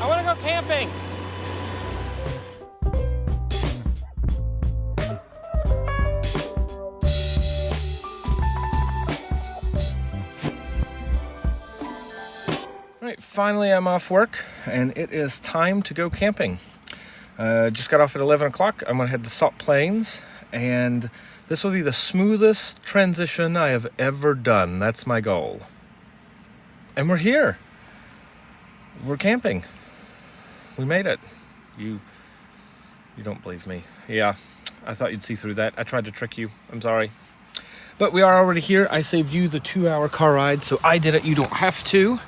I want to go camping. All right, finally I'm off work and it is time to go camping. Just got off at 11 o'clock. I'm gonna head to Salt Plains, and this will be the smoothest transition I have ever done. That's my goal. And we're here. We're camping. We made it. You don't believe me. Yeah, I thought you'd see through that. I tried to trick you. I'm sorry. But we are already here. I saved you the 2-hour car ride, so I did it. You don't have to.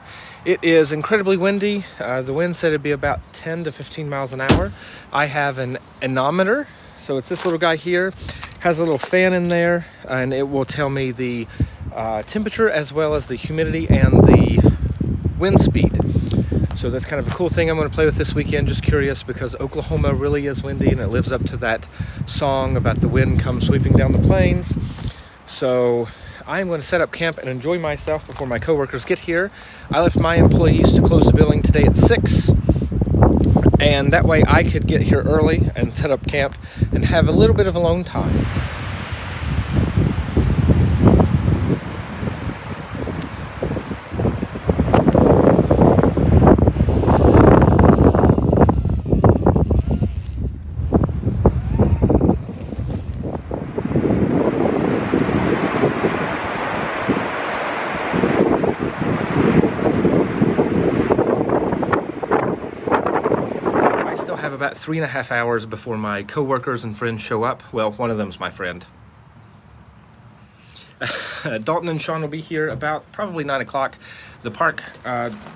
It is incredibly windy. The wind said it'd be about 10 to 15 miles an hour. I have an anemometer, so it's this little guy here. Has a little fan in there, and it will tell me the temperature as well as the humidity and the wind speed. So that's kind of a cool thing I'm going to play with this weekend. Just curious, because Oklahoma really is windy, and it lives up to that song about the wind comes sweeping down the plains. So I'm going to set up camp and enjoy myself before my coworkers get here. I left my employees to close the building today at 6, and that way I could get here early and set up camp and have a little bit of alone time. Have about 3.5 hours before my coworkers and friends show up. Well, one of them's my friend. Dalton and Sean will be here about probably 9 o'clock. The park,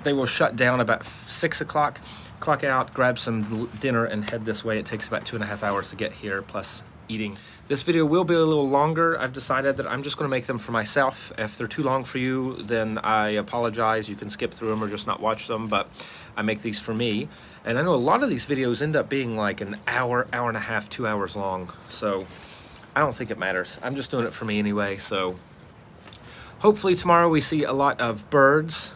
they will shut down about 6 o'clock. Clock out, grab some dinner, and head this way. It takes about 2.5 hours to get here, plus eating. This video will be a little longer. I've decided that I'm just going to make them for myself. If they're too long for you, then I apologize. You can skip through them or just not watch them, but I make these for me. And I know a lot of these videos end up being like an hour, hour and a half, 2 hours long. So I don't think it matters. I'm just doing it for me anyway. So hopefully tomorrow we see a lot of birds.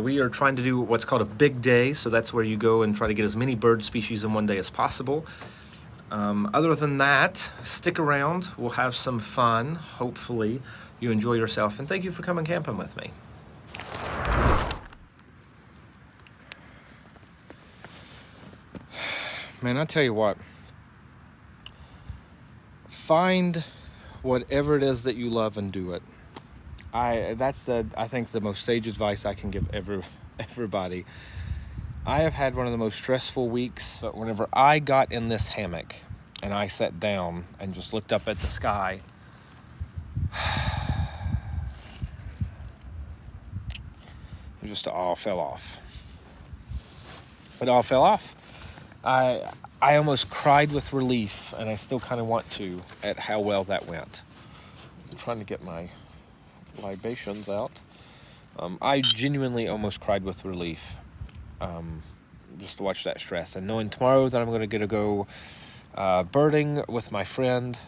We are trying to do what's called a big day. So that's where you go and try to get as many bird species in one day as possible. Other than that, stick around. We'll have some fun. Hopefully you enjoy yourself. And thank you for coming camping with me. Man, I tell you what, find whatever it is that you love and do it. That's I think the most sage advice I can give everybody. I have had one of the most stressful weeks, but whenever I got in this hammock and I sat down and just looked up at the sky, it just all fell off. It all fell off. I almost cried with relief, and I still kind of want to, at how well that went. I'm trying to get my libations out. I genuinely almost cried with relief, just to watch that stress. And knowing tomorrow that I'm going to go birding with my friend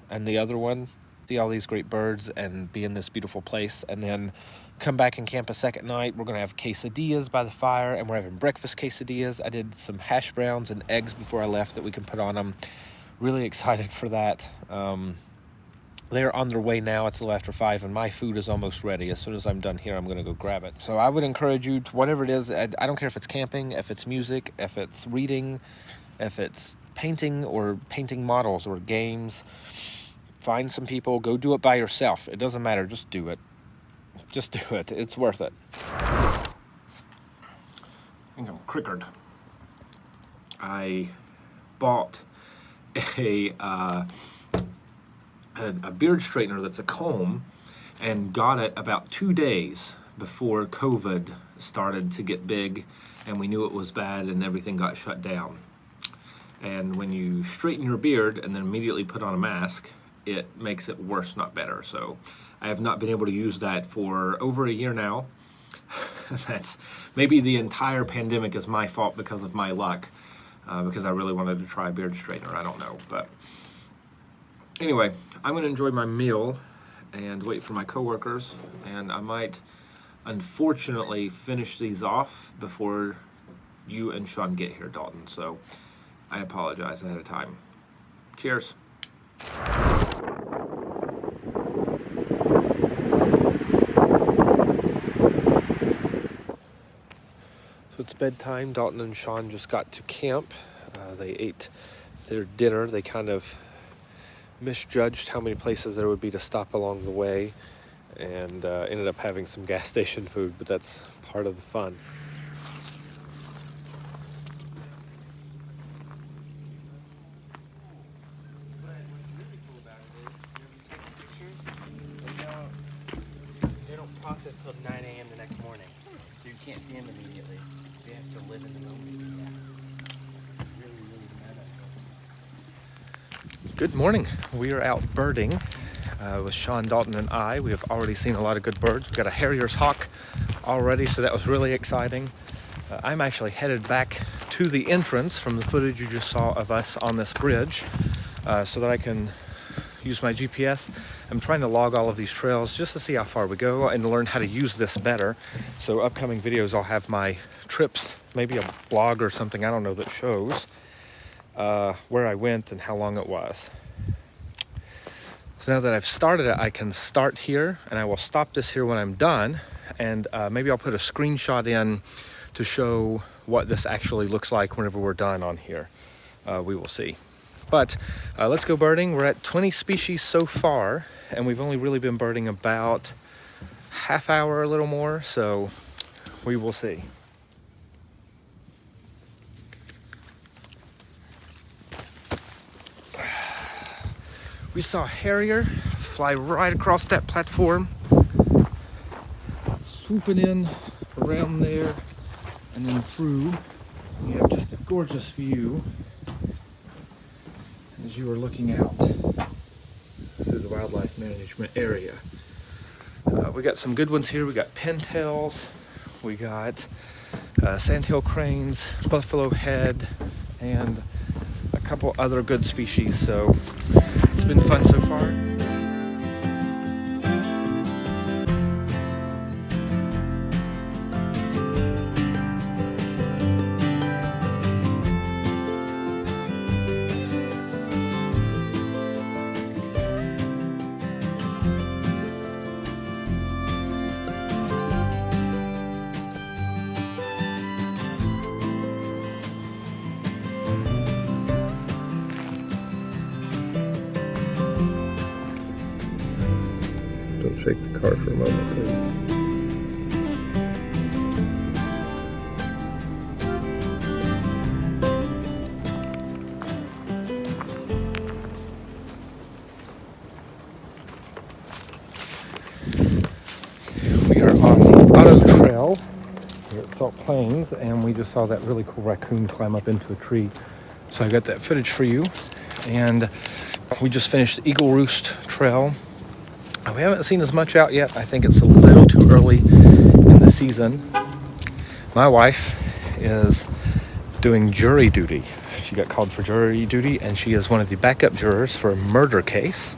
and the other one, see all these great birds and be in this beautiful place, and then come back and camp a second night. We're going to have quesadillas by the fire, and we're having breakfast quesadillas. I did some hash browns and eggs before I left that we can put on them. Really excited for that. They're on their way now. It's a little after 5, and my food is almost ready. As soon as I'm done here, I'm going to go grab it. So I would encourage you to, whatever it is, I don't care if it's camping, if it's music, if it's reading, if it's painting or painting models or games. Find some people. Go do it by yourself. It doesn't matter. Just do it. Just do it. It's worth it. I think I'm crickered. I bought a beard straightener that's a comb, and got it about 2 days before COVID started to get big, and we knew it was bad, and everything got shut down. And when you straighten your beard and then immediately put on a mask, it makes it worse, not better. So I have not been able to use that for over a year now. That's maybe the entire pandemic is my fault because of my luck, because I really wanted to try a beard straightener. I don't know, but anyway, I'm going to enjoy my meal and wait for my coworkers, and I might unfortunately finish these off before you and Sean get here, Dalton. So I apologize ahead of time. Cheers. So it's bedtime. Dalton and Sean just got to camp. They ate their dinner. They kind of misjudged how many places there would be to stop along the way, and ended up having some gas station food, but that's part of the fun. They don't process till 9 a.m. the next morning, so you can't see them immediately. So you have to live in the moment. Good morning. We are out birding with Sean, Dalton, and I. We have already seen a lot of good birds. We've got a Harrier's hawk already, so that was really exciting. I'm actually headed back to the entrance from the footage you just saw of us on this bridge, so that I can use my GPS. I'm trying to log all of these trails just to see how far we go and learn how to use this better. So upcoming videos, I'll have my trips, maybe a blog or something, I don't know, that shows where I went and how long it was. So now that I've started it, I can start here, and I will stop this here when I'm done, and maybe I'll put a screenshot in to show what this actually looks like whenever we're done on here. We will see. But let's go birding. We're at 20 species so far, and we've only really been birding about half hour, a little more, so we will see. We saw a harrier fly right across that platform, swooping in around there and then through. You have just a gorgeous view as you are looking out through the wildlife management area. We got some good ones here. We got pintails, we got sandhill cranes, buffalo head, and a couple other good species. So it's been fun so far. Don't shake the car for a moment, please. We are on the auto trail here at Salt Plains, and we just saw that really cool raccoon climb up into a tree. So I got that footage for you, and we just finished the Eagle Roost Trail. We haven't seen as much out yet. I think it's a little too early in the season. My wife is doing jury duty. She got called for jury duty, and she is one of the backup jurors for a murder case.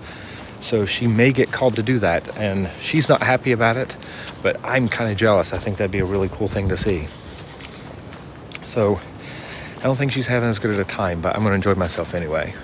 So she may get called to do that, and she's not happy about it, but I'm kind of jealous. I think that'd be a really cool thing to see. So I don't think she's having as good of a time, but I'm going to enjoy myself anyway.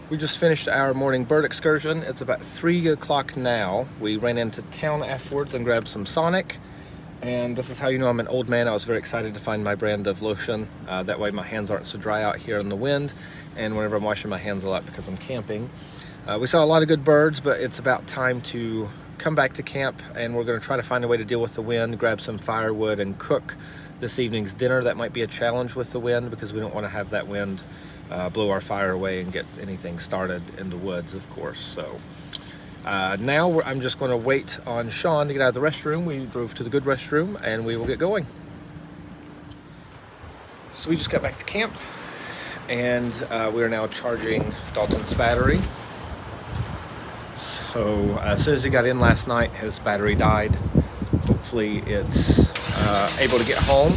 We just finished our morning bird excursion. It's about 3 o'clock now. We ran into town afterwards and grabbed some Sonic. And this is how you know I'm an old man. I was very excited to find my brand of lotion. That way my hands aren't so dry out here in the wind, and whenever I'm washing my hands a lot because I'm camping. We saw a lot of good birds, but it's about time to come back to camp, and we're going to try to find a way to deal with the wind, grab some firewood, and cook this evening's dinner. That might be a challenge with the wind because we don't want to have that wind blow our fire away and get anything started in the woods, of course. So now I'm just going to wait on Sean to get out of the restroom. We drove to the good restroom and we will get going. So we just got back to camp and we are now charging Dalton's battery. So as soon as he got in last night, his battery died. Hopefully it's able to get home.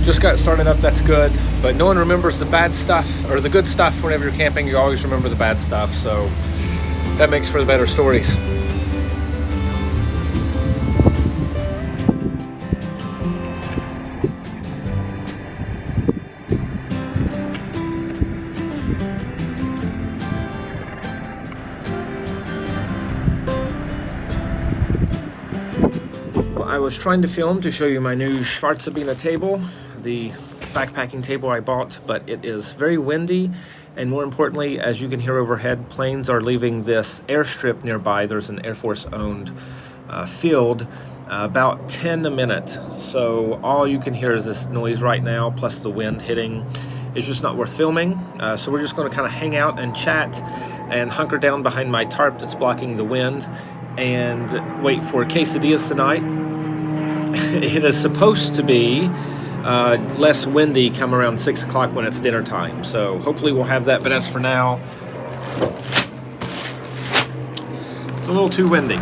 Just got started up, that's good. But no one remembers the bad stuff or the good stuff whenever you're camping. You always remember the bad stuff. So that makes for the better stories. I was trying to film to show you my new Schwarzabina table, the backpacking table I bought, but it is very windy, and more importantly, as you can hear overhead, planes are leaving this airstrip nearby. There's an Air Force owned field, about 10 a minute. So all you can hear is this noise right now, plus the wind hitting. It's just not worth filming. So we're just gonna kind of hang out and chat and hunker down behind my tarp that's blocking the wind and wait for quesadillas tonight. It is supposed to be less windy come around 6 o'clock when it's dinner time. So hopefully we'll have that. But as for now, it's a little too windy.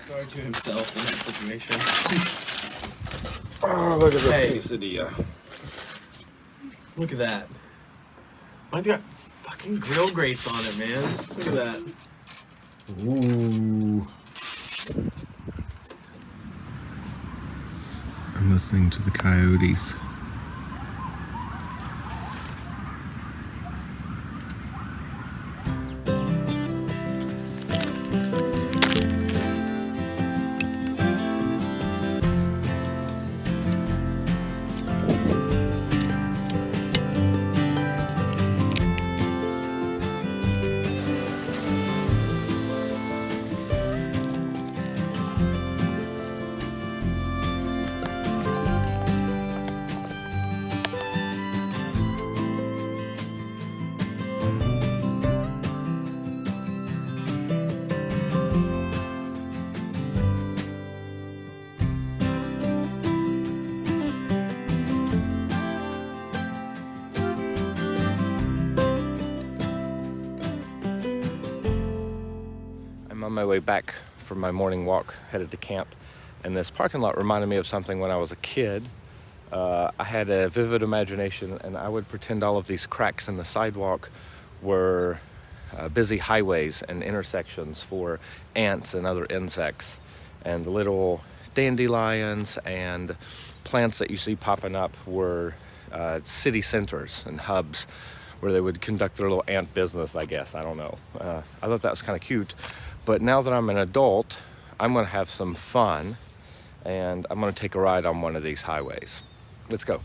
Sorry to himself in that situation. Oh, look at this Hey. quesadilla. Look at that. Mine's got fucking grill grates on it, man. Look at that. Ooh. I'm listening to the coyotes. I'm on my way back from my morning walk, headed to camp, and this parking lot reminded me of something when I was a kid. I had a vivid imagination, and I would pretend all of these cracks in the sidewalk were busy highways and intersections for ants and other insects, and the little dandelions and plants that you see popping up were city centers and hubs where they would conduct their little ant business, I guess. I don't know. I thought that was kind of cute. But now that I'm an adult, I'm gonna have some fun, and I'm gonna take a ride on one of these highways. Let's go.